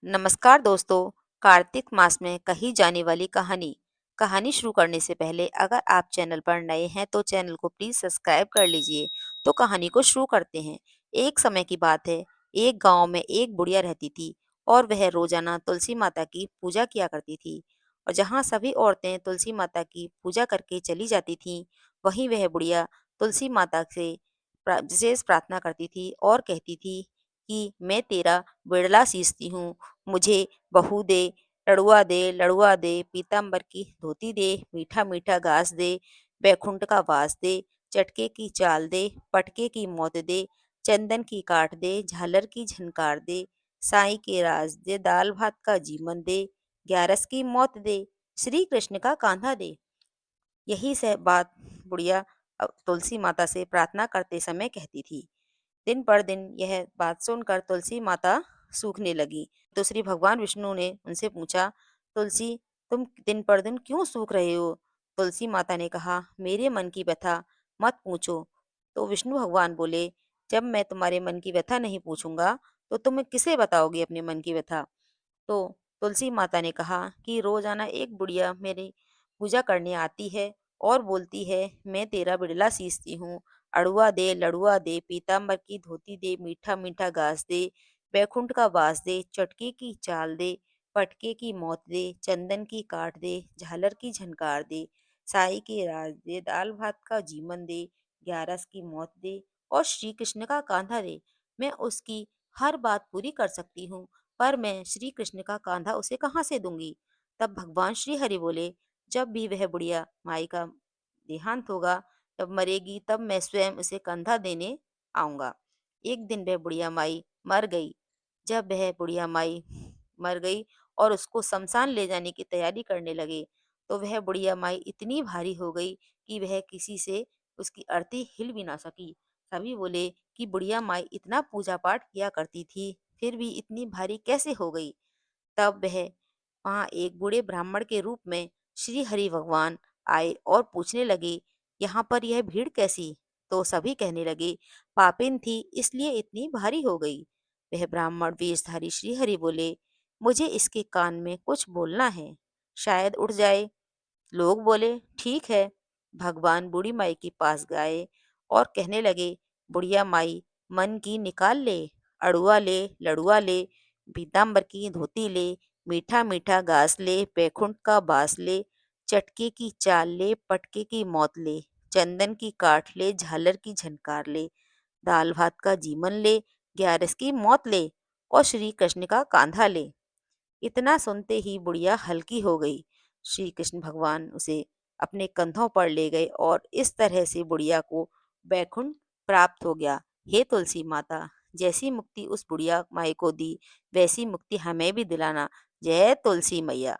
नमस्कार दोस्तों। कार्तिक मास में कही जाने वाली कहानी। कहानी शुरू करने से पहले अगर आप चैनल पर नए हैं तो चैनल को प्लीज सब्सक्राइब कर लीजिए। तो कहानी को शुरू करते हैं। एक समय की बात है। एक गांव में एक बुढ़िया रहती थी और वह रोजाना तुलसी माता की पूजा किया करती थी। और जहाँ सभी औरतें तुलसी माता की पूजा करके चली जाती थीं, वहीं वह बुढ़िया तुलसी माता से विशेष प्रार्थना करती थी और कहती थी कि मैं तेरा बिड़ला सींचती हूँ, मुझे बहू दे, लड़ुआ दे, पीताम्बर की धोती दे, मीठा मीठा घास दे, बैकुंठ का वास दे, चटके की चाल दे, पटके की मौत दे, चंदन की काट दे, झालर की झनकार दे, साईं के राज दे, दाल भात का जीवन दे, ग्यारस की मौत दे, श्री कृष्ण का कांधा दे। यही सब बात बुढ़िया तुलसी माता से प्रार्थना करते समय कहती थी। दिन पर दिन यह बात सुनकर तुलसी माता सूखने लगी। तो श्री भगवान विष्णु ने उनसे पूछा, तुलसी, तुम दिन पर दिन क्यों सूख रहे हो? तुलसी माता ने कहा, मेरे मन की व्यथा मत पूछो। तो विष्णु भगवान बोले, जब मैं तुम्हारे मन की व्यथा नहीं पूछूंगा तो तुम किसे बताओगे अपने मन की व्यथा? तो तुलसी माता ने कहा कि रोजाना एक बुढ़िया मेरी पूजा करने आती है और बोलती है, मैं तेरा बिड़ला सींचती हूँ, अड़ुआ दे, लड़ुआ दे, पीताम्बर की धोती दे, मीठा मीठा घास दे, बैकुंठ का वास दे, चटके की चाल दे, पटके की मौत दे, चंदन की काट दे, झालर की झनकार दे, साई के राज दे, दाल भात का जीवन दे, ग्यारस की मौत दे और श्री कृष्ण का कांधा दे। मैं उसकी हर बात पूरी कर सकती हूँ, पर मैं श्री कृष्ण का कांधा उसे कहाँ से दूंगी? तब भगवान श्री हरि बोले, जब भी वह बुढ़िया माई का देहांत होगा, जब मरेगी, तब मैं स्वयं उसे कंधा देने आऊंगा। एक दिन वह बुढ़िया माई मर गई। जब वह बुढ़िया माई मर गई और उसको शमशान ले जाने की तैयारी करने लगे, तो वह बुढ़िया माई इतनी भारी हो गई कि वह किसी से उसकी अर्थी हिल भी ना सकी। सभी बोले कि बुढ़िया माई इतना पूजा पाठ किया करती थी, फिर भी इतनी भारी कैसे हो गई? तब वह वहाँ एक बूढ़े ब्राह्मण के रूप में श्री हरि भगवान आए और पूछने लगे, यहाँ पर यह भीड़ कैसी? तो सभी कहने लगे, पापिन थी इसलिए इतनी भारी हो गई। वह ब्राह्मण वेशधारी श्री हरि बोले, मुझे इसके कान में कुछ बोलना है, शायद उठ जाए। लोग बोले, ठीक है। भगवान बूढ़ी माई के पास गए और कहने लगे, बुढ़िया माई, मन की निकाल ले, अड़ुआ ले, लड़ुआ ले, पीताम्बर की धोती ले, मीठा मीठा घास ले, बैकुंठ का बास ले, चटके की चाल ले, पटके की मौत ले, चंदन की काठ ले, झालर की झनकार ले, दाल भात का जीवन ले, ग्यारस की मौत ले और श्री कृष्ण का कांधा ले। इतना सुनते ही बुढ़िया हल्की हो गई। श्री कृष्ण भगवान उसे अपने कंधों पर ले गए और इस तरह से बुढ़िया को बैकुंठ प्राप्त हो गया। हे तुलसी माता, जैसी मुक्ति उस बुढ़िया माई को दी, वैसी मुक्ति हमें भी दिलाना। जय तुलसी मैया।